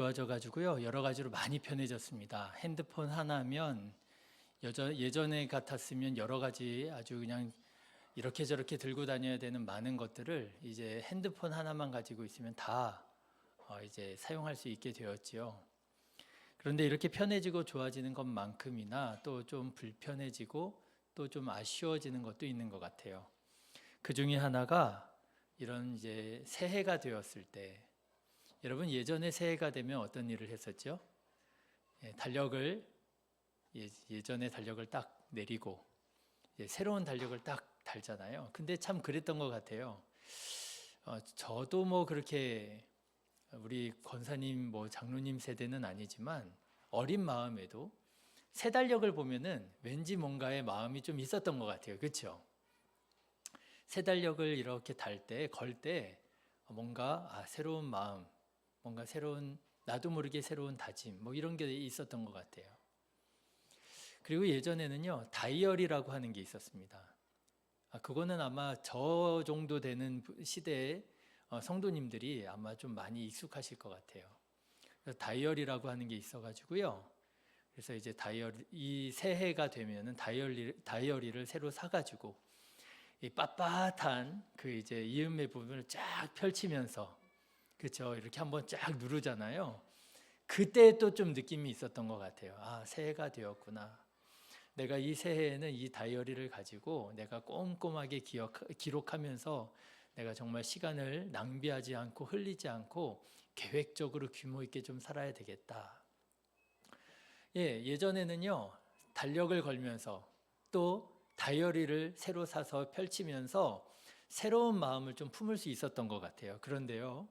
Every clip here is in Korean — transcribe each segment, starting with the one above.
좋아져 가지고요. 여러 가지로 많이 편해졌습니다. 핸드폰 하나면 예전에 같았으면 여러 가지 아주 그냥 이렇게 저렇게 들고 다녀야 되는 많은 것들을 이제 핸드폰 하나만 가지고 있으면 다 이제 사용할 수 있게 되었지요. 그런데 이렇게 편해지고 좋아지는 것만큼이나 또 좀 불편해지고 또 좀 아쉬워지는 것도 있는 것 같아요. 그 중에 하나가 이런 이제 새해가 되었을 때, 여러분 예전에 새해가 되면 어떤 일을 했었죠? 예전에 달력을 딱 내리고 새로운 달력을 딱 달잖아요. 근데 참 그랬던 것 같아요. 저도 뭐 그렇게 우리 권사님 뭐 장로님 세대는 아니지만 어린 마음에도 새 달력을 보면은 왠지 뭔가의 마음이 좀 있었던 것 같아요. 그렇죠? 새 달력을 이렇게 걸 때 뭔가 새로운 마음, 뭔가 새로운, 나도 모르게 새로운 다짐 뭐 이런 게 있었던 것 같아요. 그리고 예전에는요 다이어리라고 하는 게 있었습니다. 그거는 아마 저 정도 되는 시대의 성도님들이 아마 좀 많이 익숙하실 것 같아요. 그래서 다이어리라고 하는 게 있어가지고요. 그래서 이제 이 새해가 되면은 다이어리를 새로 사가지고 이 빳빳한 그 이제 이음의 부분을 쫙 펼치면서, 그렇죠, 이렇게 한번 쫙 누르잖아요. 그때 또 좀 느낌이 있었던 것 같아요. 새해가 되었구나. 내가 이 새해에는 이 다이어리를 가지고 내가 꼼꼼하게 기록하면서 내가 정말 시간을 낭비하지 않고 흘리지 않고 계획적으로 규모 있게 좀 살아야 되겠다. 예전에는요 달력을 걸면서 또 다이어리를 새로 사서 펼치면서 새로운 마음을 좀 품을 수 있었던 것 같아요. 그런데요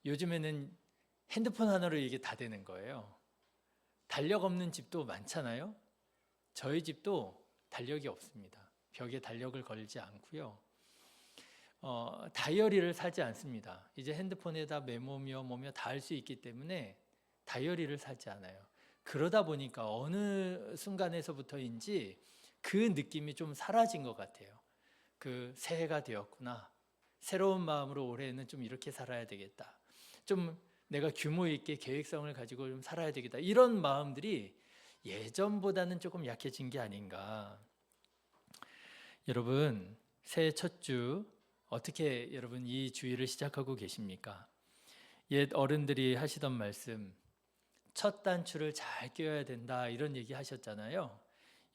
요즘에는 핸드폰 하나로 이게 다 되는 거예요. 달력 없는 집도 많잖아요. 저희 집도 달력이 없습니다. 벽에 달력을 걸지 않고요. 다이어리를 사지 않습니다. 이제 핸드폰에다 메모며 뭐며 다 할 수 있기 때문에 다이어리를 사지 않아요. 그러다 보니까 어느 순간에서부터인지 그 느낌이 좀 사라진 것 같아요. 그 새해가 되었구나. 새로운 마음으로 올해는 좀 이렇게 살아야 되겠다. 좀 내가 규모 있게 계획성을 가지고 좀 살아야 되겠다. 이런 마음들이 예전보다는 조금 약해진 게 아닌가. 여러분, 새해 첫 주 어떻게 여러분 이 주일을 시작하고 계십니까? 옛 어른들이 하시던 말씀, 첫 단추를 잘 꿰어야 된다 이런 얘기 하셨잖아요.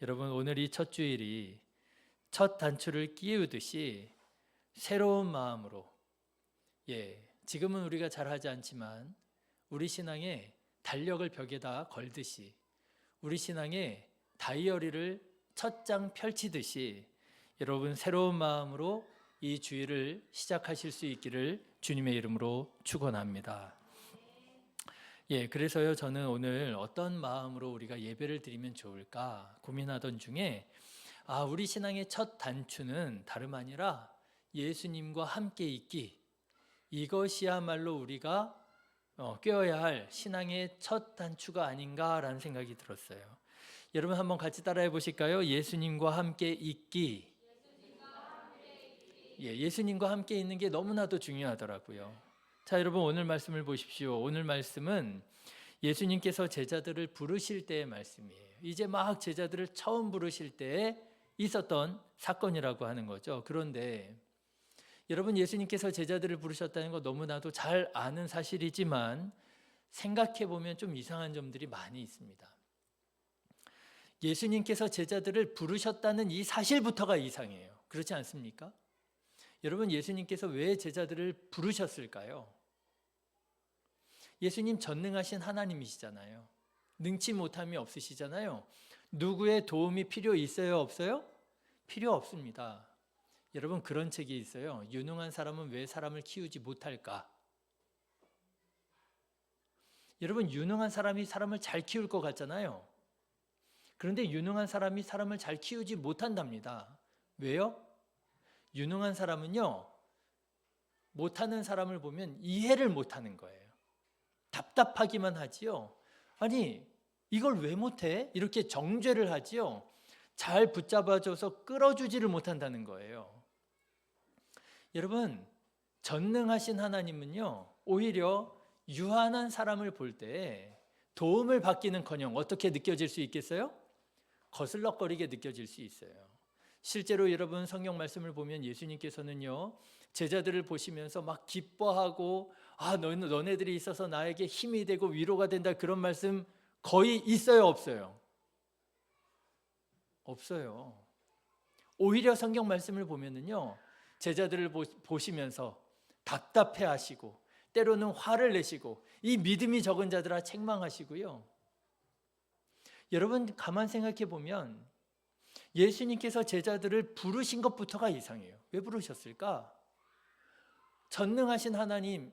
여러분 오늘 이 첫 주일이 첫 단추를 끼우듯이 새로운 마음으로, 지금은 우리가 잘 하지 않지만 우리 신앙에 달력을 벽에다 걸듯이, 우리 신앙에 다이어리를 첫 장 펼치듯이 여러분 새로운 마음으로 이 주일을 시작하실 수 있기를 주님의 이름으로 축원합니다. 그래서요 저는 오늘 어떤 마음으로 우리가 예배를 드리면 좋을까 고민하던 중에 우리 신앙의 첫 단추는 다름 아니라 예수님과 함께 있기, 이것이야말로 우리가 꿰어야 할 신앙의 첫 단추가 아닌가라는 생각이 들었어요. 여러분 한번 같이 따라해 보실까요? 예수님과 함께 있기. 예수님과 함께 있는 게 너무나도 중요하더라고요. 자, 여러분 오늘 말씀을 보십시오. 오늘 말씀은 예수님께서 제자들을 부르실 때의 말씀이에요. 이제 막 제자들을 처음 부르실 때에 있었던 사건이라고 하는 거죠. 그런데 여러분 예수님께서 제자들을 부르셨다는 거 너무나도 잘 아는 사실이지만 생각해 보면 좀 이상한 점들이 많이 있습니다. 예수님께서 제자들을 부르셨다는 이 사실부터가 이상해요. 그렇지 않습니까? 여러분 예수님께서 왜 제자들을 부르셨을까요? 예수님 전능하신 하나님이시잖아요. 능치 못함이 없으시잖아요. 누구의 도움이 필요 있어요? 없어요? 필요 없습니다. 여러분 그런 책이 있어요. 유능한 사람은 왜 사람을 키우지 못할까? 여러분 유능한 사람이 사람을 잘 키울 것 같잖아요. 그런데 유능한 사람이 사람을 잘 키우지 못한답니다. 왜요? 유능한 사람은요 못하는 사람을 보면 이해를 못하는 거예요. 답답하기만 하지요. 아니 이걸 왜 못해? 이렇게 정죄를 하지요. 잘 붙잡아줘서 끌어주지를 못한다는 거예요. 여러분 전능하신 하나님은요 오히려 유한한 사람을 볼 때 도움을 받기는커녕 어떻게 느껴질 수 있겠어요? 거슬럭거리게 느껴질 수 있어요. 실제로 여러분 성경 말씀을 보면 예수님께서는요, 제자들을 보시면서 막 기뻐하고 너네들이 있어서 나에게 힘이 되고 위로가 된다, 그런 말씀 거의 있어요, 없어요? 없어요. 오히려 성경 말씀을 보면은요, 제자들을 보시면서 답답해 하시고 때로는 화를 내시고 이 믿음이 적은 자들아 책망하시고요. 여러분 가만 생각해 보면 예수님께서 제자들을 부르신 것부터가 이상해요. 왜 부르셨을까? 전능하신 하나님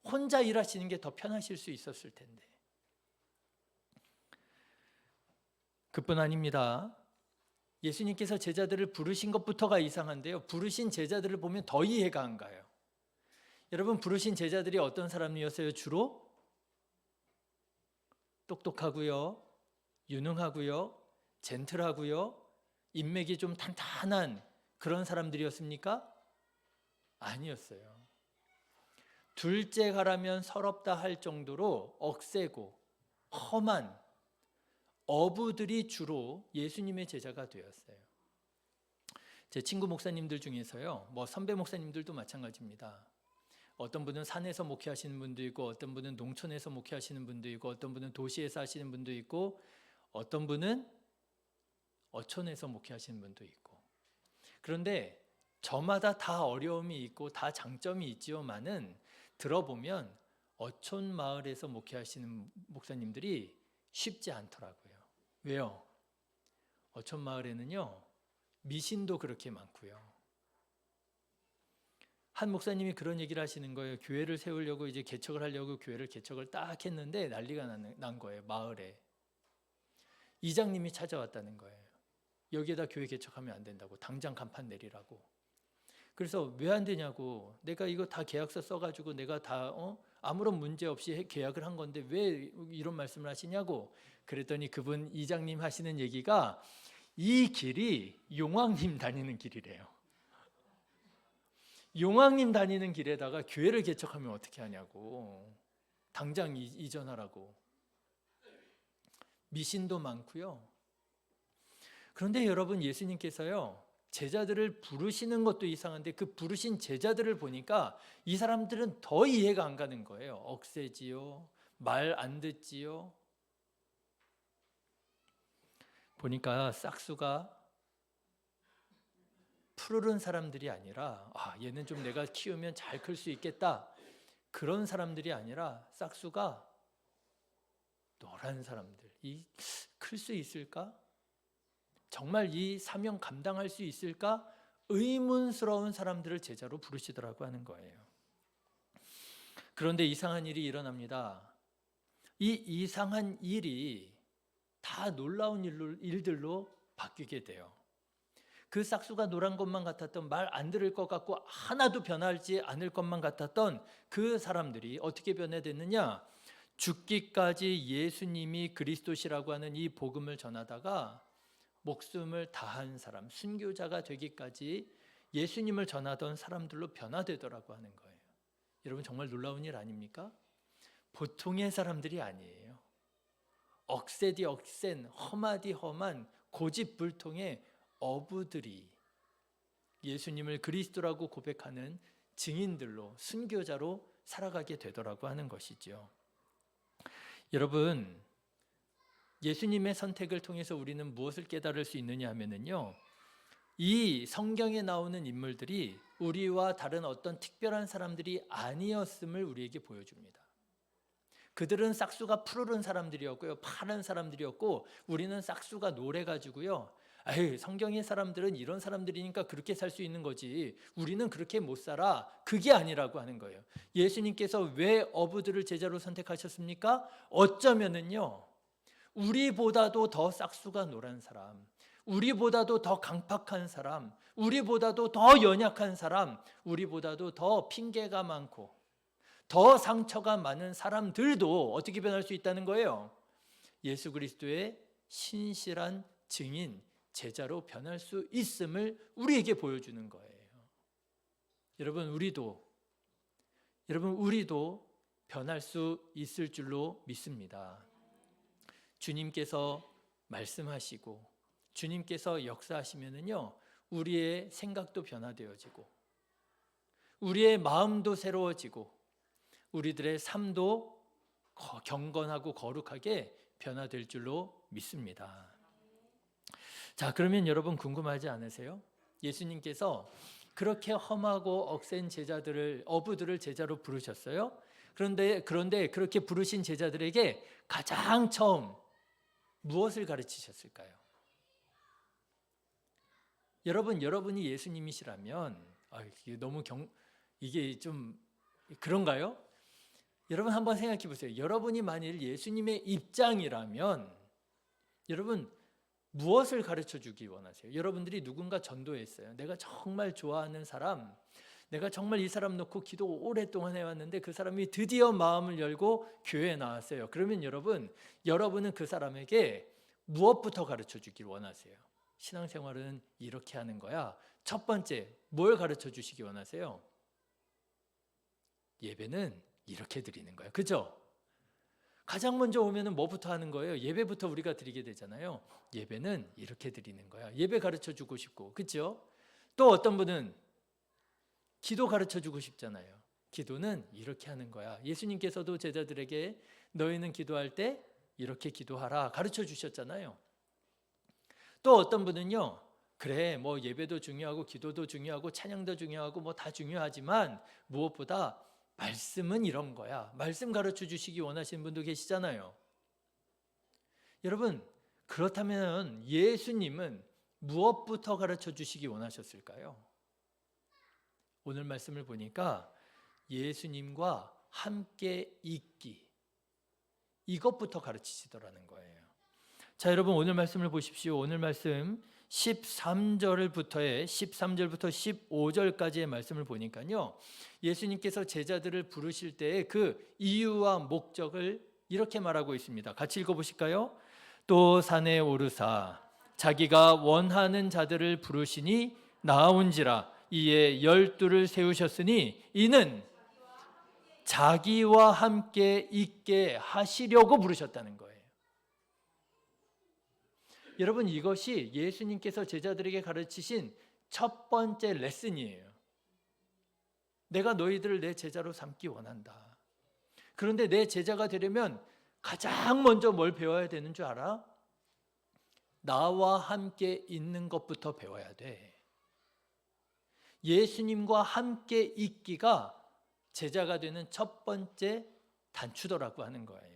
혼자 일하시는 게 더 편하실 수 있었을 텐데. 그뿐 아닙니다. 예수님께서 제자들을 부르신 것부터가 이상한데요, 부르신 제자들을 보면 더 이해가 안 가요. 여러분, 부르신 제자들이 어떤 사람이었어요? 주로 똑똑하고요, 유능하고요, 젠틀하고요, 인맥이 좀 탄탄한 그런 사람들이었습니까? 아니었어요. 둘째 가라면 서럽다 할 정도로 억세고 험한 어부들이 주로 예수님의 제자가 되었어요. 제 친구 목사님들 중에서요, 선배 목사님들도 마찬가지입니다. 어떤 분은 산에서 목회하시는 분도 있고, 어떤 분은 농촌에서 목회하시는 분도 있고, 어떤 분은 도시에서 하시는 분도 있고, 어떤 분은 어촌에서 목회하시는 분도 있고. 그런데 저마다 다 어려움이 있고 다 장점이 있지만은 들어보면 어촌 마을에서 목회하시는 목사님들이 쉽지 않더라고요. 왜요? 어촌 마을에는요, 미신도 그렇게 많고요. 한 목사님이 그런 얘기를 하시는 거예요. 교회를 세우려고 이제 개척을 하려고 교회를 개척을 딱 했는데 난리가 난 거예요. 마을에 이장님이 찾아왔다는 거예요. 여기에다 교회 개척하면 안 된다고, 당장 간판 내리라고. 그래서 왜 안 되냐고, 내가 이거 다 계약서 써가지고 내가 다 아무런 문제 없이 계약을 한 건데 왜 이런 말씀을 하시냐고. 그랬더니 그분 이장님 하시는 얘기가 이 길이 용왕님 다니는 길이래요. 용왕님 다니는 길에다가 교회를 개척하면 어떻게 하냐고, 당장 이전하라고. 미신도 많고요. 그런데 여러분, 예수님께서요, 제자들을 부르시는 것도 이상한데 그 부르신 제자들을 보니까 이 사람들은 더 이해가 안 가는 거예요. 억세지요, 말 안 듣지요. 보니까 싹수가 푸르른 사람들이 아니라 얘는 좀 내가 키우면 잘 클 수 있겠다, 그런 사람들이 아니라 싹수가 노란 사람들, 클 수 있을까? 정말 이 사명 감당할 수 있을까? 의문스러운 사람들을 제자로 부르시더라고 하는 거예요. 그런데 이상한 일이 일어납니다. 이 이상한 일이 다 놀라운 일들로 바뀌게 돼요. 그 싹수가 노란 것만 같았던, 말 안 들을 것 같고 하나도 변하지 않을 것만 같았던 그 사람들이 어떻게 변해됐느냐? 죽기까지 예수님이 그리스도시라고 하는 이 복음을 전하다가 목숨을 다한 사람, 순교자가 되기까지 예수님을 전하던 사람들로 변화되더라고 하는 거예요. 여러분, 정말 놀라운 일 아닙니까? 보통의 사람들이 아니에요. 억세디 억센, 험하디 험한 고집불통의 어부들이 예수님을 그리스도라고 고백하는 증인들로, 순교자로 살아가게 되더라고 하는 것이죠. 여러분, 예수님의 선택을 통해서 우리는 무엇을 깨달을 수 있느냐 하면요, 이 성경에 나오는 인물들이 우리와 다른 어떤 특별한 사람들이 아니었음을 우리에게 보여줍니다. 그들은 싹수가 푸르른 사람들이었고요, 파란 사람들이었고, 우리는 싹수가 노래가지고요, 성경의 사람들은 이런 사람들이니까 그렇게 살 수 있는 거지, 우리는 그렇게 못 살아, 그게 아니라고 하는 거예요. 예수님께서 왜 어부들을 제자로 선택하셨습니까? 어쩌면은요, 우리보다도 더 싹수가 노란 사람, 우리보다도 더 강팍한 사람, 우리보다도 더 연약한 사람, 우리보다도 더 핑계가 많고 더 상처가 많은 사람들도 어떻게 변할 수 있다는 거예요? 예수 그리스도의 신실한 증인, 제자로 변할 수 있음을 우리에게 보여주는 거예요. 여러분, 우리도 변할 수 있을 줄로 믿습니다. 주님께서 말씀하시고 주님께서 역사하시면은요, 우리의 생각도 변화되어지고 우리의 마음도 새로워지고 우리들의 삶도 경건하고 거룩하게 변화될 줄로 믿습니다. 자, 그러면 여러분 궁금하지 않으세요? 예수님께서 그렇게 험하고 억센 어부들을 제자로 부르셨어요. 그런데 그렇게 부르신 제자들에게 가장 처음 무엇을 가르치셨을까요? 여러분이 예수님이시라면 이게 좀 그런가요? 여러분 한번 생각해 보세요. 여러분이 만일 예수님의 입장이라면 여러분 무엇을 가르쳐 주기 원하세요? 여러분들이 누군가 전도했어요. 내가 정말 좋아하는 사람, 내가 정말 이 사람 놓고 기도 오랫동안 해왔는데 그 사람이 드디어 마음을 열고 교회에 나왔어요. 그러면 여러분은 그 사람에게 무엇부터 가르쳐 주길 원하세요? 신앙생활은 이렇게 하는 거야. 첫 번째, 뭘 가르쳐 주시기 원하세요? 예배는 이렇게 드리는 거예요. 그죠? 가장 먼저 오면은 뭐부터 하는 거예요? 예배부터 우리가 드리게 되잖아요. 예배는 이렇게 드리는 거야. 예배 가르쳐 주고 싶고, 그죠? 또 어떤 분은 기도 가르쳐 주고 싶잖아요. 기도는 이렇게 하는 거야. 예수님께서도 제자들에게 너희는 기도할 때 이렇게 기도하라 가르쳐 주셨잖아요. 또 어떤 분은요, 그래, 뭐 예배도 중요하고 기도도 중요하고 찬양도 중요하고 뭐 다 중요하지만 무엇보다 말씀은 이런 거야. 말씀 가르쳐 주시기 원하시는 분도 계시잖아요. 여러분, 그렇다면 예수님은 무엇부터 가르쳐 주시기 원하셨을까요? 오늘 말씀을 보니까 예수님과 함께 있기, 이것부터 가르치시더라는 거예요. 자, 여러분 오늘 말씀을 보십시오. 오늘 말씀 13절부터 15절까지의 말씀을 보니까요, 예수님께서 제자들을 부르실 때의 그 이유와 목적을 이렇게 말하고 있습니다. 같이 읽어보실까요? 또 산에 오르사 자기가 원하는 자들을 부르시니 나온지라. 이에 12를 세우셨으니 이는 자기와 함께 있게 하시려고 부르셨다는 거예요. 여러분, 이것이 예수님께서 제자들에게 가르치신 첫 번째 레슨이에요. 내가 너희들을 내 제자로 삼기 원한다. 그런데 내 제자가 되려면 가장 먼저 뭘 배워야 되는 줄 알아? 나와 함께 있는 것부터 배워야 돼. 예수님과 함께 있기가 제자가 되는 첫 번째 단추더라고 하는 거예요.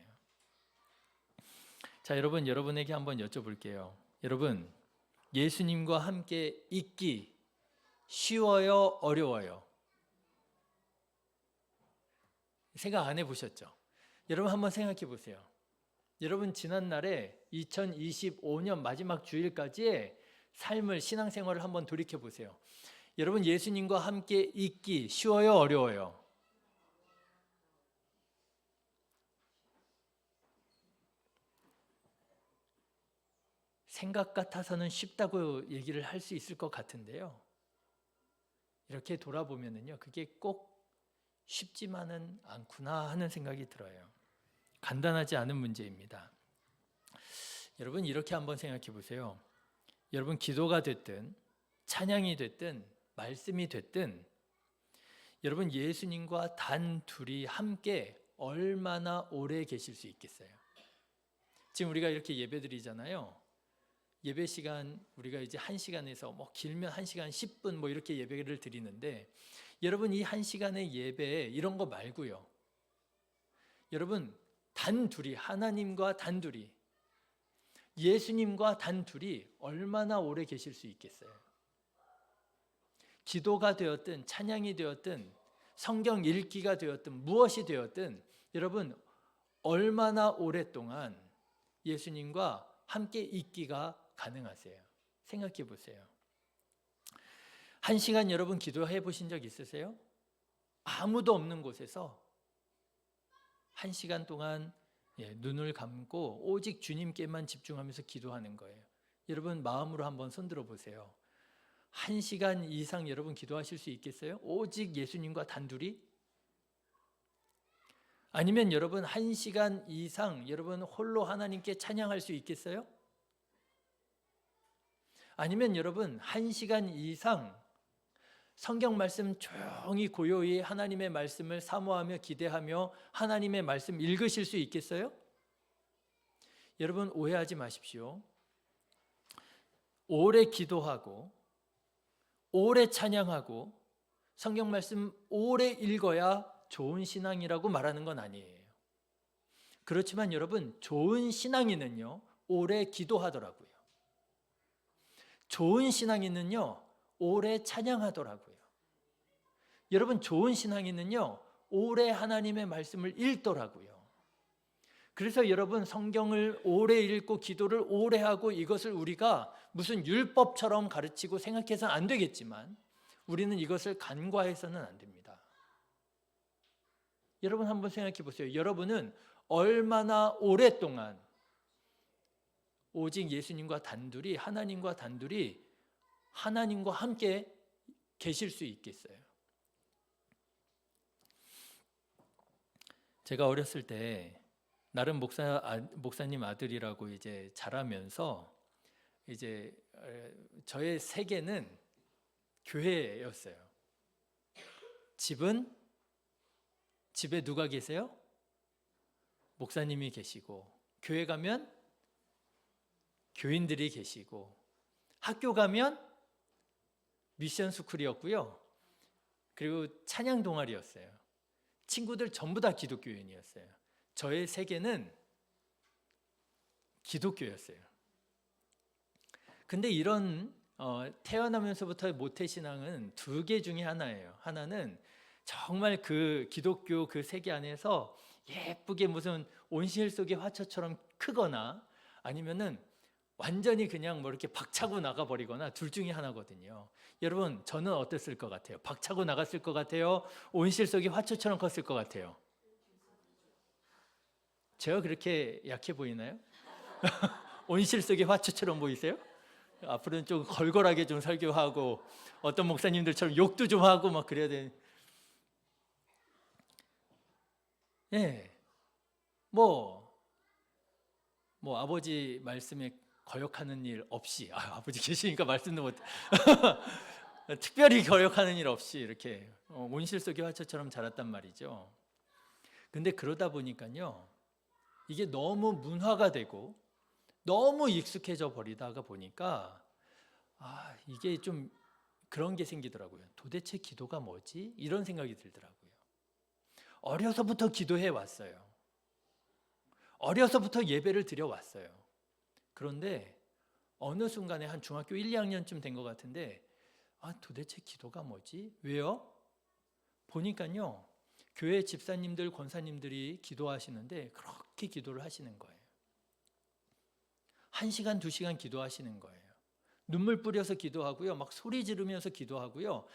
자, 여러분에게 한번 여쭤볼게요. 여러분, 예수님과 함께 있기 쉬워요, 어려워요? 생각 안 해보셨죠? 여러분 한번 생각해 보세요. 여러분 지난날에 2025년 마지막 주일까지의 삶을, 신앙생활을 한번 돌이켜 보세요. 여러분 예수님과 함께 있기 쉬워요, 어려워요? 생각 같아서는 쉽다고 얘기를 할 수 있을 것 같은데요, 이렇게 돌아보면은요, 그게 꼭 쉽지만은 않구나 하는 생각이 들어요. 간단하지 않은 문제입니다. 여러분 이렇게 한번 생각해 보세요. 여러분 기도가 됐든 찬양이 됐든 말씀이 됐든 여러분 예수님과 단 둘이 함께 얼마나 오래 계실 수 있겠어요? 지금 우리가 이렇게 예배 드리잖아요. 예배 시간 우리가 이제 1시간에서 뭐 길면 1시간 10분 뭐 이렇게 예배를 드리는데, 여러분 이 1시간의 예배에 이런 거 말고요, 여러분 단둘이, 하나님과 단둘이, 예수님과 단둘이 얼마나 오래 계실 수 있겠어요? 기도가 되었든 찬양이 되었든 성경 읽기가 되었든 무엇이 되었든 여러분 얼마나 오랫동안 예수님과 함께 있기가 가능하세요? 생각해 보세요. 1시간 여러분 기도해 보신 적 있으세요? 아무도 없는 곳에서 1시간 동안 눈을 감고 오직 주님께만 집중하면서 기도하는 거예요. 여러분 마음으로 한번 손들어 보세요. 1시간 이상 여러분 기도하실 수 있겠어요? 오직 예수님과 단둘이? 아니면 여러분 1시간 이상 여러분 홀로 하나님께 찬양할 수 있겠어요? 아니면 여러분 1시간 이상 성경 말씀 조용히 고요히 하나님의 말씀을 사모하며 기대하며 하나님의 말씀 읽으실 수 있겠어요? 여러분 오해하지 마십시오. 오래 기도하고 오래 찬양하고 성경 말씀 오래 읽어야 좋은 신앙이라고 말하는 건 아니에요. 그렇지만 여러분 좋은 신앙인은요 오래 기도하더라고요. 좋은 신앙인은요 오래 찬양하더라고요. 여러분 좋은 신앙인은요 오래 하나님의 말씀을 읽더라고요. 그래서 여러분 성경을 오래 읽고 기도를 오래 하고 이것을 우리가 무슨 율법처럼 가르치고 생각해서는 안 되겠지만 우리는 이것을 간과해서는 안 됩니다. 여러분 한번 생각해 보세요. 여러분은 얼마나 오랫동안 오직 예수님과 단둘이 하나님과 단둘이 하나님과 함께 계실 수 있겠어요? 제가 어렸을 때 나름 목사님 아들이라고 이제 자라면서 이제 저의 세계는 교회였어요. 집에 누가 계세요? 목사님이 계시고, 교회 가면 교인들이 계시고, 학교 가면 미션 스쿨이었고요. 그리고 찬양 동아리였어요. 친구들 전부 다 기독교인이었어요. 저의 세계는 기독교였어요. 근데 이런 태어나면서부터의 모태신앙은 두 개 중에 하나예요. 하나는 정말 그 기독교 그 세계 안에서 예쁘게 무슨 온실 속의 화초처럼 크거나 아니면은 완전히 그냥 뭐 이렇게 박차고 나가버리거나 둘 중에 하나거든요. 여러분 저는 어땠을 것 같아요? 박차고 나갔을 것 같아요? 온실 속의 화초처럼 컸을 것 같아요? 제가 그렇게 약해 보이나요? 온실 속의 화초처럼 보이세요? 앞으로는 좀 걸걸하게 좀 설교하고 어떤 목사님들처럼 욕도 좀 하고 막 그래야 돼. 예, 뭐 아버지 말씀에 거역하는 일 없이, 아버지 계시니까 말씀도 못. 특별히 거역하는 일 없이 이렇게 온실 속의 화초처럼 자랐단 말이죠. 근데 그러다 보니까요, 이게 너무 문화가 되고 너무 익숙해져 버리다가 보니까 이게 좀 그런 게 생기더라고요. 도대체 기도가 뭐지? 이런 생각이 들더라고요. 어려서부터 기도해 왔어요. 어려서부터 예배를 드려 왔어요. 그런데 어느 순간에 한 중학교 1, 2학년쯤 된 것 같은데 도대체 기도가 뭐지? 왜요? 보니까요, 교회 집사님들, 권사님들이 기도하시는데 그렇게 기도를 하시는 거예요. 1시간, 2시간 기도하시는 거예요. 눈물 뿌려서 기도하고요, 막 소리 지르면서 기도하고요.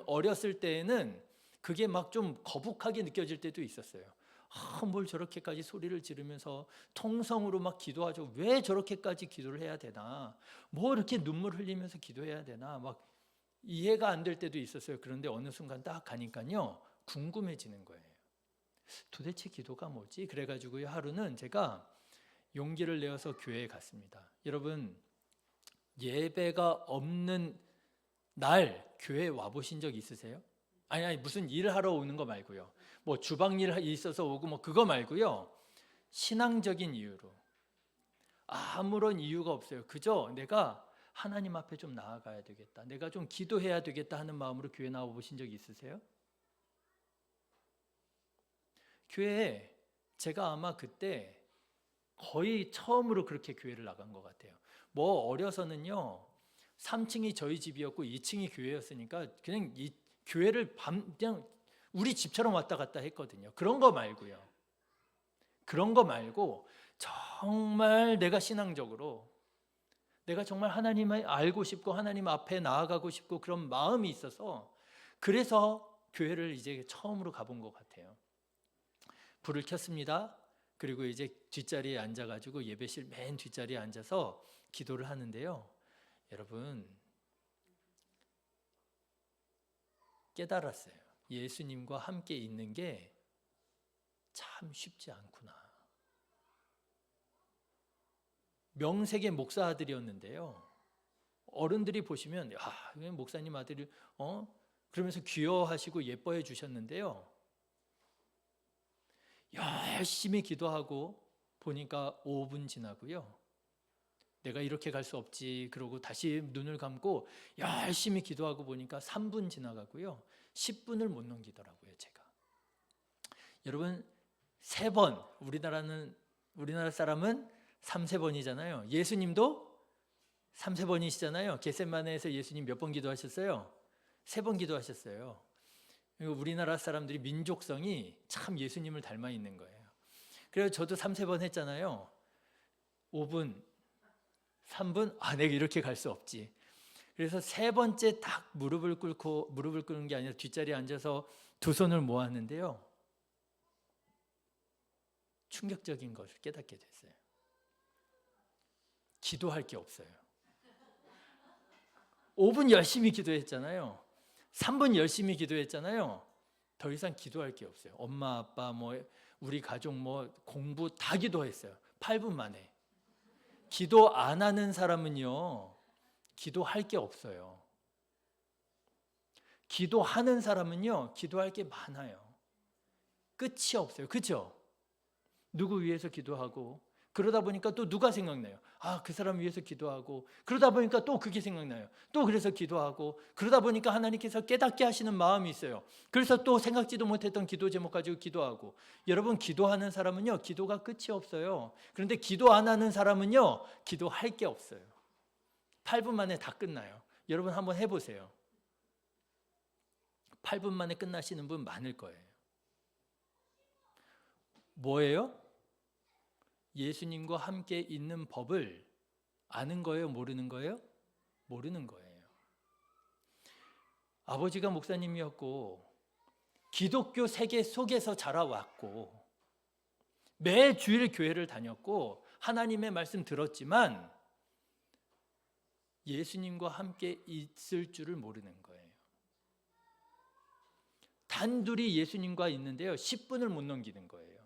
어렸을 때에는 그게 막 좀 거북하게 느껴질 때도 있었어요. 뭘 저렇게까지 소리를 지르면서 통성으로 막 기도하죠. 왜 저렇게까지 기도를 해야 되나? 뭐 이렇게 눈물 흘리면서 기도해야 되나? 막 이해가 안 될 때도 있었어요. 그런데 어느 순간 딱 가니까요, 궁금해지는 거예요. 도대체 기도가 뭐지? 그래가지고요, 하루는 제가 용기를 내어서 교회에 갔습니다. 여러분, 예배가 없는 날 교회에 와보신 적 있으세요? 아니 무슨 일을 하러 오는 거 말고요. 뭐 주방일 있어서 오고 뭐 그거 말고요. 신앙적인 이유로 아무런 이유가 없어요. 그저 내가 하나님 앞에 좀 나아가야 되겠다, 내가 좀 기도해야 되겠다 하는 마음으로 교회 나와 보신 적 있으세요? 교회에 제가 아마 그때 거의 처음으로 그렇게 교회를 나간 것 같아요. 뭐 어려서는요, 3층이 저희 집이었고 2층이 교회였으니까 그냥 이 교회를 그냥 우리 집처럼 왔다 갔다 했거든요. 그런 거 말고 정말 내가 신앙적으로 내가 정말 하나님을 알고 싶고 하나님 앞에 나아가고 싶고 그런 마음이 있어서 그래서 교회를 이제 처음으로 가본 것 같아요. 불을 켰습니다. 그리고 이제 뒷자리에 앉아가지고 예배실 맨 뒷자리에 앉아서 기도를 하는데요. 여러분, 깨달았어요. 예수님과 함께 있는 게 참 쉽지 않구나. 명색의 목사 아들이었는데요. 어른들이 보시면 목사님 아들이 그러면서 귀여워하시고 예뻐해 주셨는데요. 열심히 기도하고 보니까 5분 지나고요. 내가 이렇게 갈 수 없지. 그러고 다시 눈을 감고 열심히 기도하고 보니까 3분 지나가고요. 10분을 못 넘기더라고요, 제가. 여러분, 3번, 우리나라 사람은 3세번이잖아요. 예수님도 3세번이시잖아요. 겟세마네에서 예수님 몇 번 기도하셨어요? 3번 기도하셨어요. 우리나라 사람들이 민족성이 참 예수님을 닮아 있는 거예요. 그래서 저도 3세번 했잖아요. 5분, 3분, 내가 이렇게 갈 수 없지. 그래서 3번째 딱 무릎을 꿇는 게 아니라 뒷자리에 앉아서 2손을 모았는데요. 충격적인 것을 깨닫게 됐어요. 기도할 게 없어요. 5분 열심히 기도했잖아요. 3분 열심히 기도했잖아요. 더 이상 기도할 게 없어요. 엄마, 아빠, 우리 가족, 공부 다 기도했어요. 8분 만에. 기도 안 하는 사람은요, 기도할 게 없어요. 기도하는 사람은요, 기도할 게 많아요. 끝이 없어요. 그렇죠? 누구 위해서 기도하고 그러다 보니까 또 누가 생각나요? 그 사람 위해서 기도하고 그러다 보니까 또 그게 생각나요. 또 그래서 기도하고 그러다 보니까 하나님께서 깨닫게 하시는 마음이 있어요. 그래서 또 생각지도 못했던 기도 제목 가지고 기도하고. 여러분, 기도하는 사람은요, 기도가 끝이 없어요. 그런데 기도 안 하는 사람은요, 기도할 게 없어요. 8분 만에 다 끝나요. 여러분 한번 해보세요. 8분 만에 끝나시는 분 많을 거예요. 뭐예요? 예수님과 함께 있는 법을 아는 거예요? 모르는 거예요? 모르는 거예요. 아버지가 목사님이었고 기독교 세계 속에서 자라왔고 매 주일 교회를 다녔고 하나님의 말씀 들었지만 예수님과 함께 있을 줄을 모르는 거예요. 단둘이 예수님과 있는데요, 10분을 못 넘기는 거예요.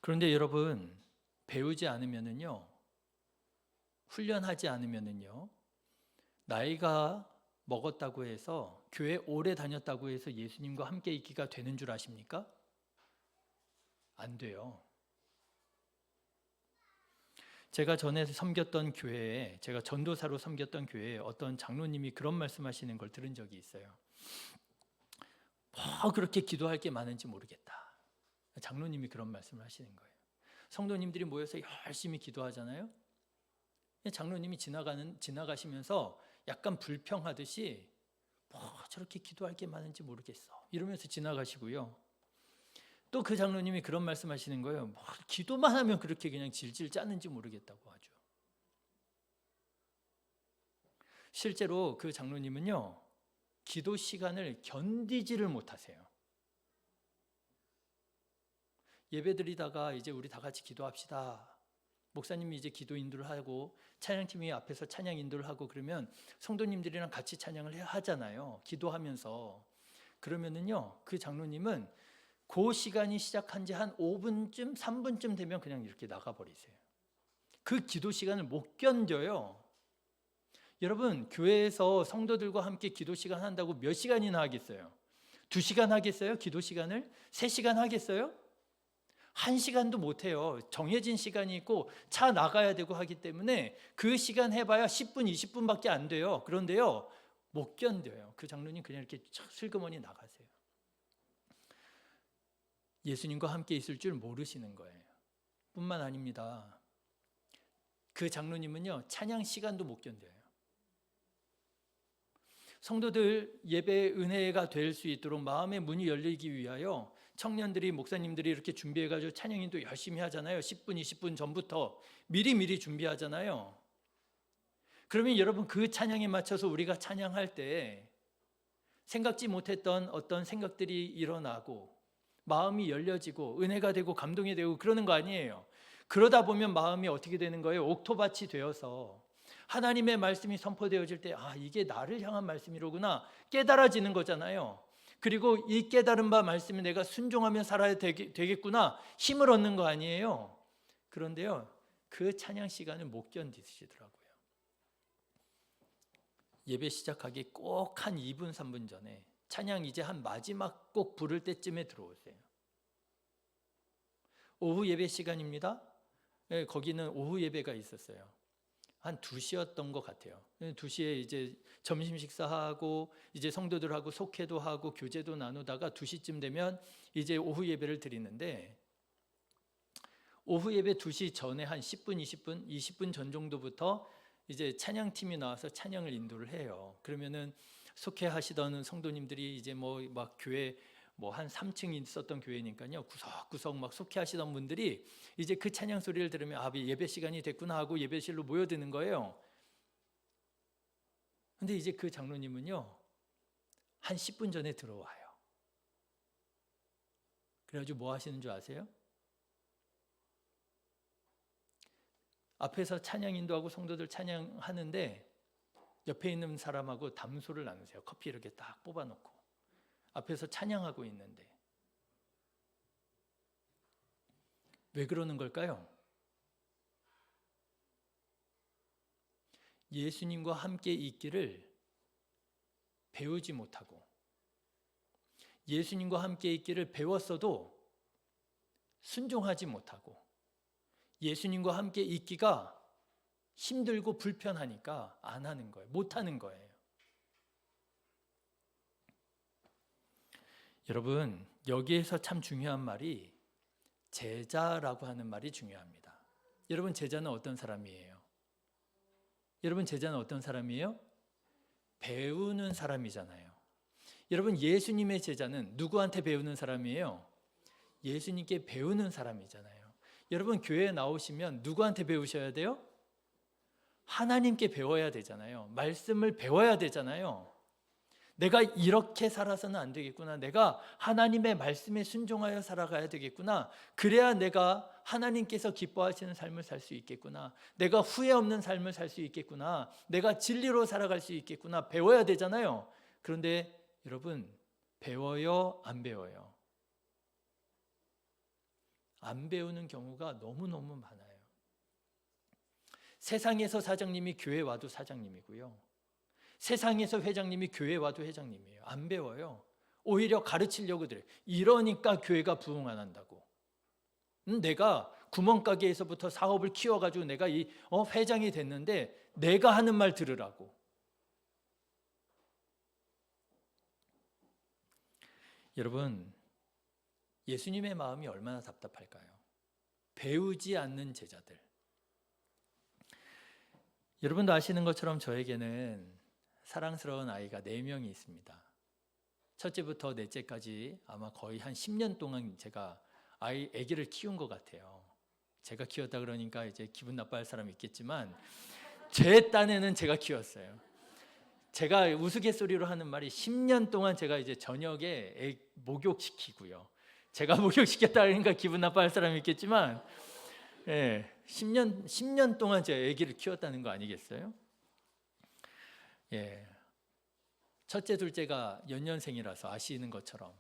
그런데 여러분, 배우지 않으면은요, 훈련하지 않으면은요, 나이가 먹었다고 해서 교회 오래 다녔다고 해서 예수님과 함께 있기가 되는 줄 아십니까? 안 돼요. 제가 전에 섬겼던 교회에, 제가 전도사로 섬겼던 교회에 어떤 장로님이 그런 말씀하시는 걸 들은 적이 있어요. 뭐 그렇게 기도할 게 많은지 모르겠다. 장로님이 그런 말씀을 하시는 거예요. 성도님들이 모여서 열심히 기도하잖아요. 장로님이 지나가시면서 약간 불평하듯이 뭐 저렇게 기도할 게 많은지 모르겠어 이러면서 지나가시고요. 또 그 장로님이 그런 말씀하시는 거예요. 뭐 기도만 하면 그렇게 그냥 질질 짜는지 모르겠다고 하죠. 실제로 그 장로님은요, 기도 시간을 견디지를 못하세요. 예배드리다가 이제 우리 다 같이 기도합시다. 목사님이 이제 기도 인도를 하고 찬양팀이 앞에서 찬양 인도를 하고 그러면 성도님들이랑 같이 찬양을 하잖아요. 기도하면서. 그러면은요, 그 장로님은 그 시간이 시작한 지 한 5분쯤, 3분쯤 되면 그냥 이렇게 나가버리세요. 그 기도 시간을 못 견뎌요. 여러분, 교회에서 성도들과 함께 기도 시간 한다고 몇 시간이나 하겠어요? 2시간 하겠어요? 기도 시간을? 3시간 하겠어요? 1시간도 못해요. 정해진 시간이 있고 차 나가야 되고 하기 때문에 그 시간 해봐야 10분, 20분밖에 안 돼요. 그런데요, 못 견뎌요. 그 장로님 그냥 이렇게 슬그머니 나가세요. 예수님과 함께 있을 줄 모르시는 거예요. 뿐만 아닙니다. 그 장로님은요, 찬양 시간도 못 견뎌요. 성도들 예배 은혜가 될 수 있도록 마음의 문이 열리기 위하여 청년들이, 목사님들이 이렇게 준비해가지고 찬양인도 열심히 하잖아요. 10분, 20분 전부터 미리 준비하잖아요. 그러면 여러분, 그 찬양에 맞춰서 우리가 찬양할 때 생각지 못했던 어떤 생각들이 일어나고 마음이 열려지고 은혜가 되고 감동이 되고 그러는 거 아니에요. 그러다 보면 마음이 어떻게 되는 거예요? 옥토밭이 되어서 하나님의 말씀이 선포되어질 때 이게 나를 향한 말씀이로구나 깨달아지는 거잖아요. 그리고 이 깨달은 바 말씀에 내가 순종하며 살아야 되겠구나 힘을 얻는 거 아니에요. 그런데요, 그 찬양 시간을 못 견디시더라고요. 예배 시작하기 꼭 한 2분 3분 전에 찬양 이제 한 마지막 곡 부를 때쯤에 들어오세요. 오후 예배 시간입니다. 네, 거기는 오후 예배가 있었어요. 한 2시였던 것 같아요. 2시에 이제 점심 식사하고 이제 성도들하고 속회도 하고 교제도 나누다가 2시쯤 되면 이제 오후 예배를 드리는데, 오후 예배 2시 전에 한 10분, 20분 전 정도부터 이제 찬양팀이 나와서 찬양을 인도를 해요. 그러면은 속회하시던 성도님들이 이제 뭐 막 교회 뭐 한 3층 있었던 교회니까요, 구석구석 막 속회하시던 분들이 이제 그 찬양 소리를 들으면 예배 시간이 됐구나 하고 예배실로 모여드는 거예요. 근데 이제 그 장로님은요, 한 10분 전에 들어와요. 그래가지고 뭐 하시는 줄 아세요? 앞에서 찬양 인도하고 성도들 찬양하는데 옆에 있는 사람하고 담소를 나누세요. 커피 이렇게 딱 뽑아놓고 앞에서 찬양하고 있는데. 왜 그러는 걸까요? 예수님과 함께 있기를 배우지 못하고, 예수님과 함께 있기를 배웠어도 순종하지 못하고, 예수님과 함께 있기가 힘들고 불편하니까 안 하는 거예요. 못 하는 거예요. 여러분, 여기에서 참 중요한 말이 제자라고 하는 말이 중요합니다. 여러분, 제자는 어떤 사람이에요? 여러분, 제자는 어떤 사람이에요? 배우는 사람이잖아요. 여러분, 예수님의 제자는 누구한테 배우는 사람이에요? 예수님께 배우는 사람이잖아요. 여러분, 교회에 나오시면 누구한테 배우셔야 돼요? 하나님께 배워야 되잖아요. 말씀을 배워야 되잖아요. 내가 이렇게 살아서는 안 되겠구나. 내가 하나님의 말씀에 순종하여 살아가야 되겠구나. 그래야 내가 하나님께서 기뻐하시는 삶을 살 수 있겠구나. 내가 후회 없는 삶을 살 수 있겠구나. 내가 진리로 살아갈 수 있겠구나. 배워야 되잖아요. 그런데 여러분, 배워요? 안 배워요? 안 배우는 경우가 너무너무 많아요. 세상에서 사장님이 교회 와도 사장님이고요, 세상에서 회장님이 교회 와도 회장님이에요. 안 배워요. 오히려 가르치려고 그래요. 이러니까 교회가 부흥 안 한다고. 내가 구멍가게에서부터 사업을 키워가지고 내가 이 회장이 됐는데 내가 하는 말 들으라고. 여러분, 예수님의 마음이 얼마나 답답할까요? 배우지 않는 제자들. 여러분도 아시는 것처럼 저에게는 사랑스러운 아이가 4명이 있습니다. 첫째부터 넷째까지 아마 거의 한 10년 동안 제가 아기를 키운 것 같아요. 제가 키웠다 그러니까 이제 기분 나빠할 사람이 있겠지만 제 딴에는 제가 키웠어요. 제가 우스갯소리로 하는 말이 10년 동안 제가 이제 저녁에 목욕시키고요. 제가 목욕시켰다 그러니까 기분 나빠할 사람이 있겠지만 10년 동안 제가 아기를 키웠다는 거 아니겠어요? 첫째, 둘째가 연년생이라서 아시는 것처럼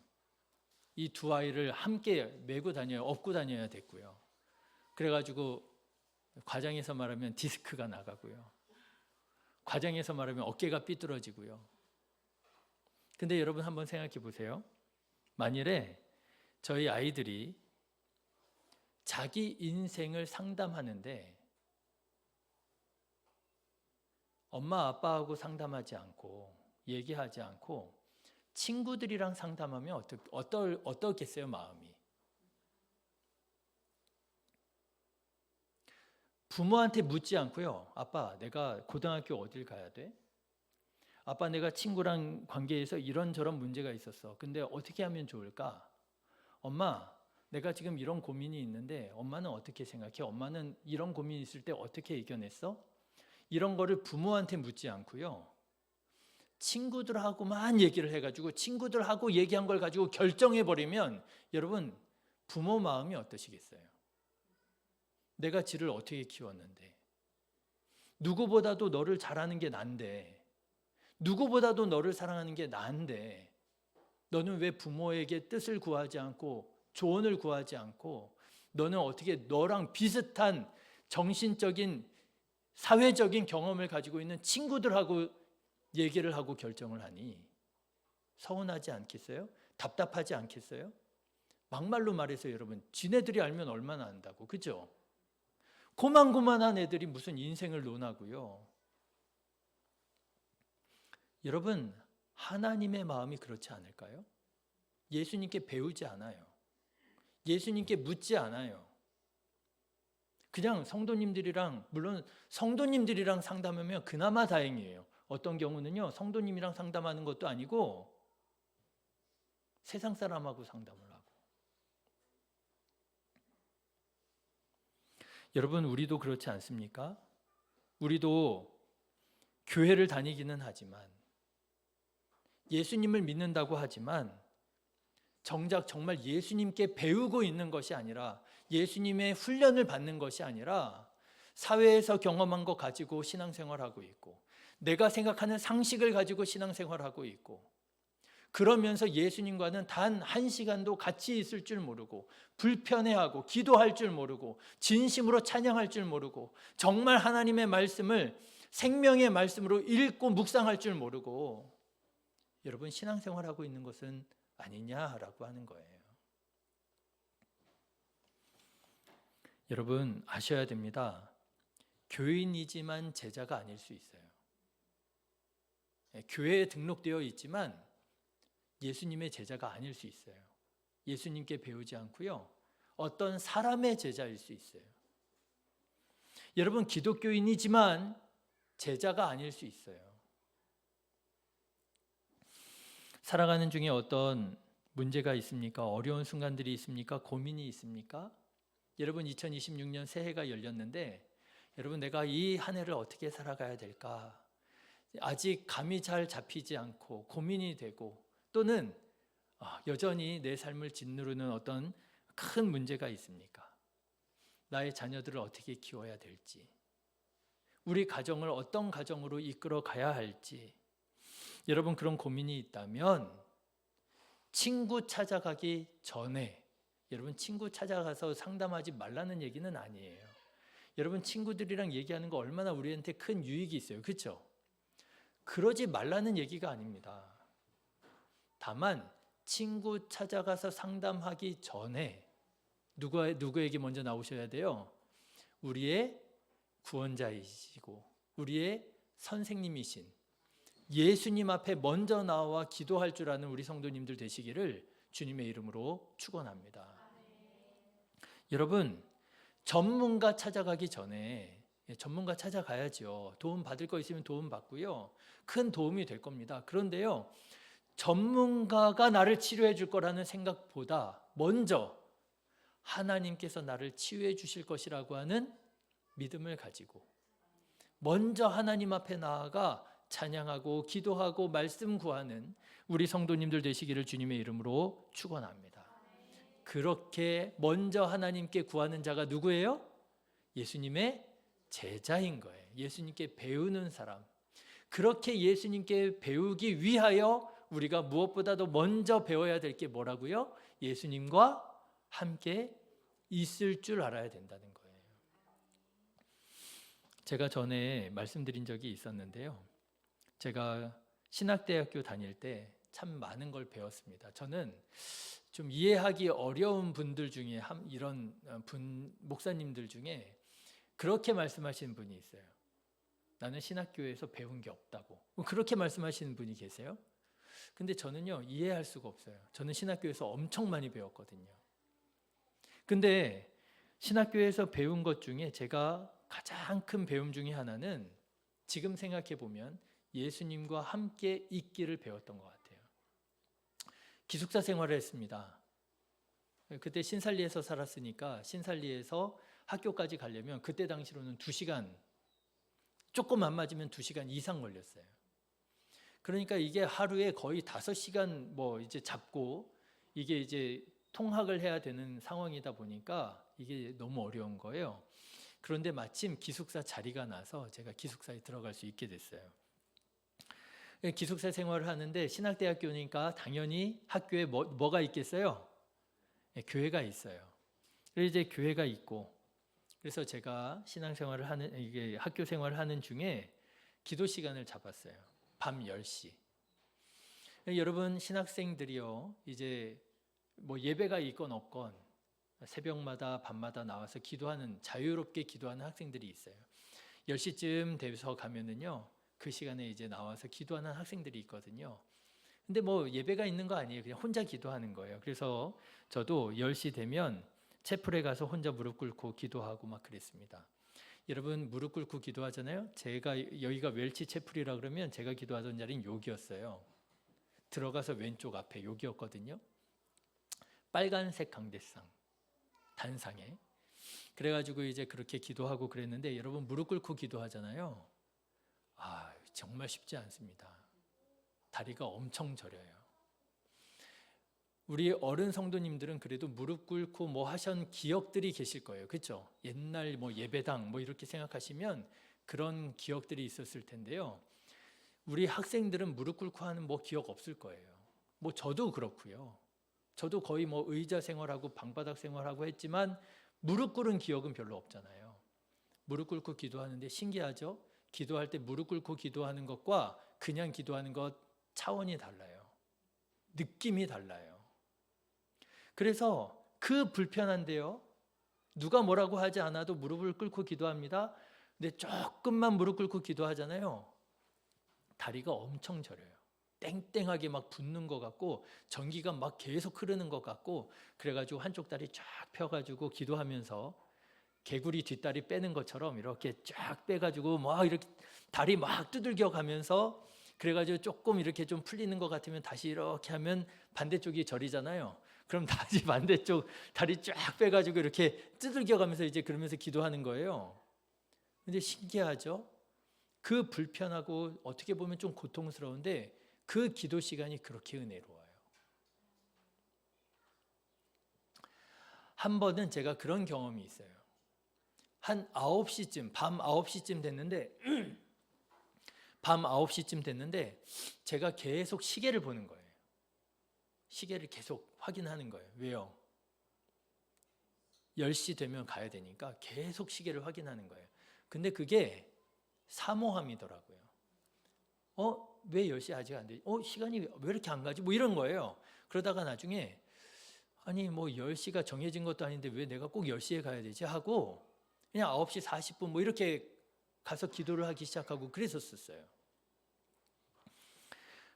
이 두 아이를 함께 메고 다녀야, 업고 다녀야 됐고요. 그래가지고 과장해서 말하면 디스크가 나가고요, 과장해서 말하면 어깨가 삐뚤어지고요. 근데 여러분 한번 생각해 보세요. 만일에 저희 아이들이 자기 인생을 상담하는데 엄마 아빠하고 상담하지 않고 얘기하지 않고 친구들이랑 상담하면 어떻겠어요, 마음이? 부모한테 묻지 않고요. 아빠, 내가 고등학교 어딜 가야 돼? 아빠, 내가 친구랑 관계에서 이런저런 문제가 있었어. 근데 어떻게 하면 좋을까? 엄마, 내가 지금 이런 고민이 있는데 엄마는 어떻게 생각해? 엄마는 이런 고민이 있을 때 어떻게 이겨냈어? 이런 거를 부모한테 묻지 않고요, 친구들하고만 얘기를 해가지고 친구들하고 얘기한 걸 가지고 결정해버리면 여러분, 부모 마음이 어떠시겠어요? 내가 지를 어떻게 키웠는데, 누구보다도 너를 잘하는 게 난데, 누구보다도 너를 사랑하는 게 난데 너는 왜 부모에게 뜻을 구하지 않고 조언을 구하지 않고 너는 어떻게 너랑 비슷한 정신적인 사회적인 경험을 가지고 있는 친구들하고 얘기를 하고 결정을 하니 서운하지 않겠어요? 답답하지 않겠어요? 막말로 말해서 여러분, 지네들이 알면 얼마나 안다고, 그죠? 고만고만한 애들이 무슨 인생을 논하고요. 여러분, 하나님의 마음이 그렇지 않을까요? 예수님께 배우지 않아요. 예수님께 묻지 않아요. 그냥 성도님들이랑, 물론 성도님들이랑 상담하면 그나마 다행이에요. 어떤 경우는요, 성도님이랑 상담하는 것도 아니고 세상 사람하고 상담을 하고. 여러분, 우리도 그렇지 않습니까? 우리도 교회를 다니기는 하지만, 예수님을 믿는다고 하지만 정작 정말 예수님께 배우고 있는 것이 아니라, 예수님의 훈련을 받는 것이 아니라 사회에서 경험한 것 가지고 신앙생활하고 있고, 내가 생각하는 상식을 가지고 신앙생활하고 있고, 그러면서 예수님과는 단 한 시간도 같이 있을 줄 모르고, 불편해하고, 기도할 줄 모르고, 진심으로 찬양할 줄 모르고, 정말 하나님의 말씀을 생명의 말씀으로 읽고 묵상할 줄 모르고, 여러분, 신앙생활하고 있는 것은 아니냐라고 하는 거예요. 여러분, 아셔야 됩니다. 교인이지만 제자가 아닐 수 있어요. 교회에 등록되어 있지만 예수님의 제자가 아닐 수 있어요. 예수님께 배우지 않고요, 어떤 사람의 제자일 수 있어요. 여러분, 기독교인이지만 제자가 아닐 수 있어요. 살아가는 중에 어떤 문제가 있습니까? 어려운 순간들이 있습니까? 고민이 있습니까? 여러분, 2026년 새해가 열렸는데, 여러분, 내가 이 한 해를 어떻게 살아가야 될까? 아직 감이 잘 잡히지 않고 고민이 되고, 또는 여전히 내 삶을 짓누르는 어떤 큰 문제가 있습니까? 나의 자녀들을 어떻게 키워야 될지, 우리 가정을 어떤 가정으로 이끌어 가야 할지, 여러분, 그런 고민이 있다면 친구 찾아가기 전에, 여러분, 친구 찾아가서 상담하지 말라는 얘기는 아니에요. 여러분, 친구들이랑 얘기하는 거 얼마나 우리한테 큰 유익이 있어요, 그렇죠? 그러지 말라는 얘기가 아닙니다. 다만 친구 찾아가서 상담하기 전에 누구에게 먼저 나오셔야 돼요? 우리의 구원자이시고 우리의 선생님이신 예수님 앞에 먼저 나와 기도할 줄 아는 우리 성도님들 되시기를 주님의 이름으로 축원합니다. 여러분, 전문가 찾아가기 전에, 전문가 찾아가야죠. 도움 받을 거 있으면 도움 받고요, 큰 도움이 될 겁니다. 그런데요, 전문가가 나를 치료해 줄 거라는 생각보다 먼저 하나님께서 나를 치유해 주실 것이라고 하는 믿음을 가지고 먼저 하나님 앞에 나아가 찬양하고 기도하고 말씀 구하는 우리 성도님들 되시기를 주님의 이름으로 축원합니다. 그렇게 먼저 하나님께 구하는 자가 누구예요? 예수님의 제자인 거예요. 예수님께 배우는 사람. 그렇게 예수님께 배우기 위하여 우리가 무엇보다도 먼저 배워야 될 게 뭐라고요? 예수님과 함께 있을 줄 알아야 된다는 거예요. 제가 전에 말씀드린 적이 있었는데요, 제가 신학대학교 다닐 때 참 많은 걸 배웠습니다. 저는 좀 이해하기 어려운 분들 중에 이런 목사님들 중에 그렇게 말씀하시는 분이 있어요. 나는 신학교에서 배운 게 없다고. 그렇게 말씀하시는 분이 계세요. 근데 저는요, 이해할 수가 없어요. 저는 신학교에서 엄청 많이 배웠거든요. 근데 신학교에서 배운 것 중에 제가 가장 큰 배움 중에 하나는 지금 생각해 보면 예수님과 함께 있기를 배웠던 것 같아요. 기숙사 생활을 했습니다. 그때 신살리에서 살았으니까 신살리에서 학교까지 가려면 그때 당시로는 2시간, 조금 안 맞으면 2시간 이상 걸렸어요. 그러니까 이게 하루에 거의 5시간 이제 잡고 이게 이제 통학을 해야 되는 상황이다 보니까 이게 너무 어려운 거예요. 그런데 마침 기숙사 자리가 나서 제가 기숙사에 들어갈 수 있게 됐어요. 기숙사 생활을 하는데 신학대학교니까 당연히 학교에 뭐가 있겠어요? 교회가 있어요. 그래서 이제 교회가 있고, 그래서 제가 신앙생활을 하는, 이게 학교 생활을 하는 중에 기도 시간을 잡았어요. 밤 10시. 여러분 신학생들이요, 이제 뭐 예배가 있건 없건 새벽마다 밤마다 나와서 기도하는, 자유롭게 기도하는 학생들이 있어요. 10시쯤 돼서 가면은요, 그 시간에 이제 나와서 기도하는 학생들이 있거든요. 근데 뭐 예배가 있는 거 아니에요. 그냥 혼자 기도하는 거예요. 그래서 저도 10시 되면 채플에 가서 혼자 무릎 꿇고 기도하고 막 그랬습니다. 여러분 무릎 꿇고 기도하잖아요. 제가 여기가 웰치 채플이라 그러면 제가 기도하던 자리는 여기였어요. 들어가서 왼쪽 앞에 여기였거든요. 빨간색 강대상 단상에. 그래가지고 이제 그렇게 기도하고 그랬는데, 여러분 무릎 꿇고 기도하잖아요. 정말 쉽지 않습니다. 다리가 엄청 저려요. 우리 어른 성도님들은 그래도 무릎 꿇고 뭐 하신 기억들이 계실 거예요. 그렇죠? 옛날 뭐 예배당 뭐 이렇게 생각하시면 그런 기억들이 있었을 텐데요. 우리 학생들은 무릎 꿇고 하는 뭐 기억 없을 거예요. 뭐 저도 그렇고요. 저도 거의 뭐 의자 생활하고 방바닥 생활하고 했지만 무릎 꿇은 기억은 별로 없잖아요. 무릎 꿇고 기도하는데 신기하죠? 기도할 때 무릎 꿇고 기도하는 것과 그냥 기도하는 것 차원이 달라요. 느낌이 달라요. 그래서 그 불편한데요, 누가 뭐라고 하지 않아도 무릎을 꿇고 기도합니다. 근데 조금만 무릎 꿇고 기도하잖아요. 다리가 엄청 저려요. 땡땡하게 막 붓는 것 같고 전기가 막 계속 흐르는 것 같고, 그래가지고 한쪽 다리 쫙 펴가지고 기도하면서 개구리 뒷다리 빼는 것처럼 이렇게 쫙 빼가지고 막 이렇게 다리 막 두들겨 가면서, 그래가지고 조금 이렇게 좀 풀리는 것 같으면 다시 이렇게 하면 반대쪽이 저리잖아요. 그럼 다시 반대쪽 다리 쫙 빼가지고 이렇게 두들겨 가면서 이제 그러면서 기도하는 거예요. 근데 신기하죠? 그 불편하고 어떻게 보면 좀 고통스러운데 그 기도 시간이 그렇게 은혜로워요. 한 번은 제가 그런 경험이 있어요. 한 9시쯤, 밤 9시쯤 됐는데 밤 9시쯤 됐는데 제가 계속 시계를 보는 거예요. 시계를 계속 확인하는 거예요. 왜요? 10시 되면 가야 되니까 계속 시계를 확인하는 거예요. 근데 그게 사모함이더라고요. 왜 10시 아직 안 되지? 시간이 왜 이렇게 안 가지? 뭐 이런 거예요. 그러다가 나중에 아니 뭐 10시가 정해진 것도 아닌데 왜 내가 꼭 10시에 가야 되지? 하고 그냥 9시 40분 뭐 이렇게 가서 기도를 하기 시작하고 그랬었어요.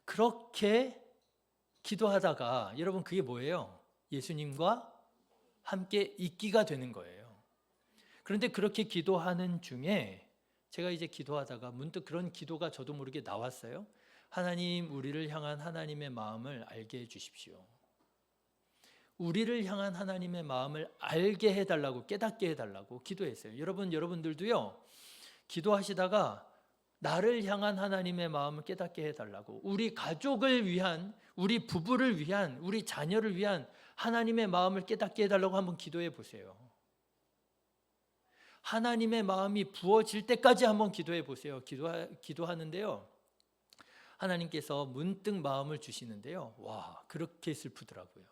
그렇게 기도하다가 여러분 그게 뭐예요? 예수님과 함께 있기가 되는 거예요. 그런데 그렇게 기도하는 중에 제가 이제 기도하다가 문득 그런 기도가 저도 모르게 나왔어요. 하나님, 우리를 향한 하나님의 마음을 알게 해주십시오. 우리를 향한 하나님의 마음을 알게 해달라고, 깨닫게 해달라고 기도했어요. 여러분들도요, 기도하시다가 나를 향한 하나님의 마음을 깨닫게 해달라고, 우리 가족을 위한, 우리 부부를 위한, 우리 자녀를 위한 하나님의 마음을 깨닫게 해달라고 한번 기도해 보세요. 하나님의 마음이 부어질 때까지 한번 기도해 보세요. 기도하는데요, 하나님께서 문득 마음을 주시는데요, 와, 그렇게 슬프더라고요.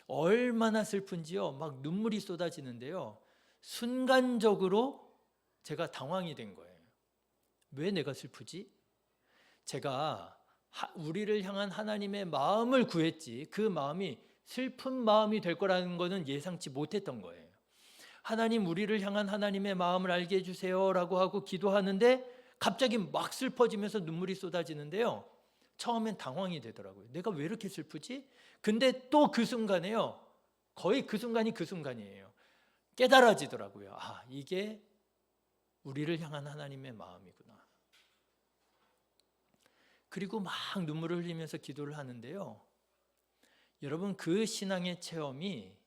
얼마나 슬픈지요, 막 눈물이 쏟아지는데요, 순간적으로 제가 당황이 된 거예요. 왜 내가 슬프지? 제가 우리를 향한 하나님의 마음을 구했지 그 마음이 슬픈 마음이 될 거라는 것은 예상치 못했던 거예요. 하나님, 우리를 향한 하나님의 마음을 알게 해주세요 라고 하고 기도하는데 갑자기 막 슬퍼지면서 눈물이 쏟아지는데요, 처음엔 당황이 되더라고요. 내가 왜 이렇게 슬프지? 근데 또 그 순간에요, 거의 그 순간이 그 순간이에요, 깨달아지더라고요. 이게 우리를 향한 하나님의 마음이구나. 그리고 막 눈물을 흘리면서 기도를 하는데요, 여러분 그 신앙의 체험이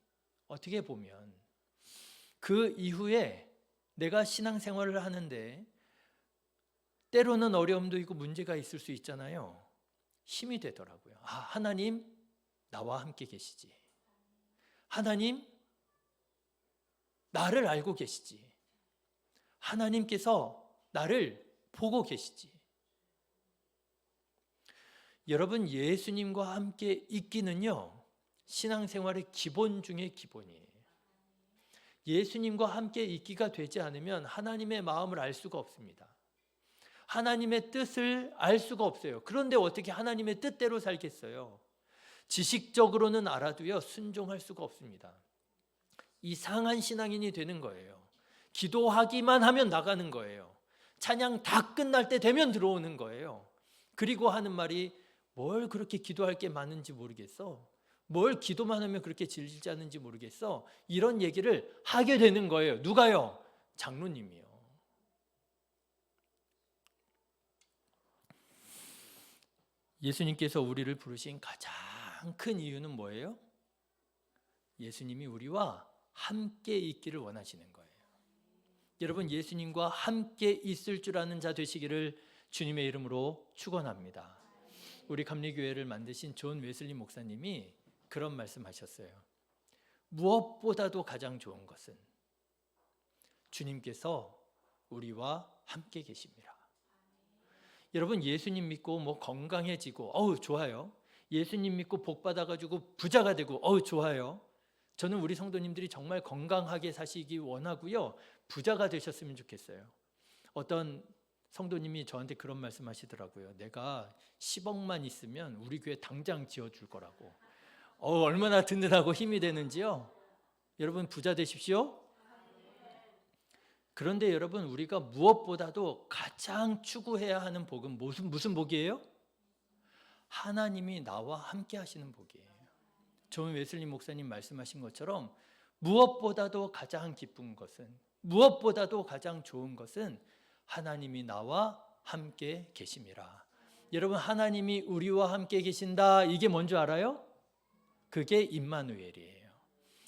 어떻게 보면 그 이후에 내가 신앙생활을 하는데 때로는 어려움도 있고 문제가 있을 수 있잖아요. 힘이 되더라고요. 하나님 나와 함께 계시지. 하나님 나를 알고 계시지. 하나님께서 나를 보고 계시지. 여러분, 예수님과 함께 있기는요, 신앙생활의 기본 중에 기본이에요. 예수님과 함께 있기가 되지 않으면 하나님의 마음을 알 수가 없습니다. 하나님의 뜻을 알 수가 없어요. 그런데 어떻게 하나님의 뜻대로 살겠어요? 지식적으로는 알아도요, 순종할 수가 없습니다. 이상한 신앙인이 되는 거예요. 기도하기만 하면 나가는 거예요. 찬양 다 끝날 때 되면 들어오는 거예요. 그리고 하는 말이, 뭘 그렇게 기도할 게 많은지 모르겠어. 뭘 기도만 하면 그렇게 질질 않은지 모르겠어. 이런 얘기를 하게 되는 거예요. 누가요? 장로님이요. 예수님께서 우리를 부르신 가장 큰 이유는 뭐예요? 예수님이 우리와 함께 있기를 원하시는 거예요. 여러분, 예수님과 함께 있을 줄 아는 자 되시기를 주님의 이름으로 축원합니다. 우리 감리교회를 만드신 존 웨슬리 목사님이 그런 말씀하셨어요. 무엇보다도 가장 좋은 것은 주님께서 우리와 함께 계십니다. 여러분, 예수님 믿고 뭐 건강해지고 좋아요. 예수님 믿고 복 받아가지고 부자가 되고 좋아요. 저는 우리 성도님들이 정말 건강하게 사시기 원하고요, 부자가 되셨으면 좋겠어요. 어떤 성도님이 저한테 그런 말씀 하시더라고요. 내가 10억만 있으면 우리 교회 당장 지어줄 거라고. 얼마나 든든하고 힘이 되는지요. 여러분, 부자 되십시오. 그런데 여러분, 우리가 무엇보다도 가장 추구해야 하는 복은 무슨 복이에요? 하나님이 나와 함께 하시는 복이에요. 존 웨슬리 목사님 말씀하신 것처럼 무엇보다도 가장 기쁜 것은, 무엇보다도 가장 좋은 것은 하나님이 나와 함께 계심이라. 여러분, 하나님이 우리와 함께 계신다, 이게 뭔지 알아요? 그게 임마누엘이에요.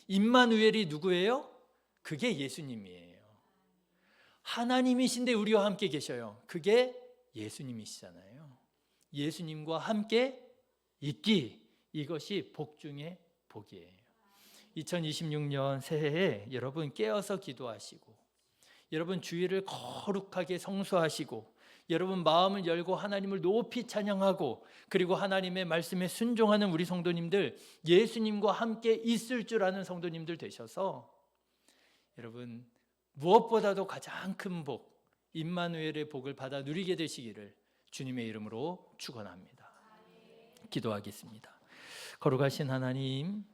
임마누엘이 누구예요? 그게 예수님이에요. 하나님이신데 우리와 함께 계셔요. 그게 예수님이시잖아요. 예수님과 함께 있기, 이것이 복 중에 복이에요. 2026년 새해에 여러분 깨어서 기도하시고, 여러분 주일을 거룩하게 성수하시고, 여러분 마음을 열고 하나님을 높이 찬양하고, 그리고 하나님의 말씀에 순종하는 우리 성도님들, 예수님과 함께 있을 줄 아는 성도님들 되셔서 여러분 무엇보다도 가장 큰 복, 임마누엘의 복을 받아 누리게 되시기를 주님의 이름으로 축원합니다. 기도하겠습니다. 거룩하신 하나님,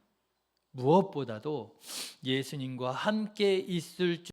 무엇보다도 예수님과 함께 있을 줄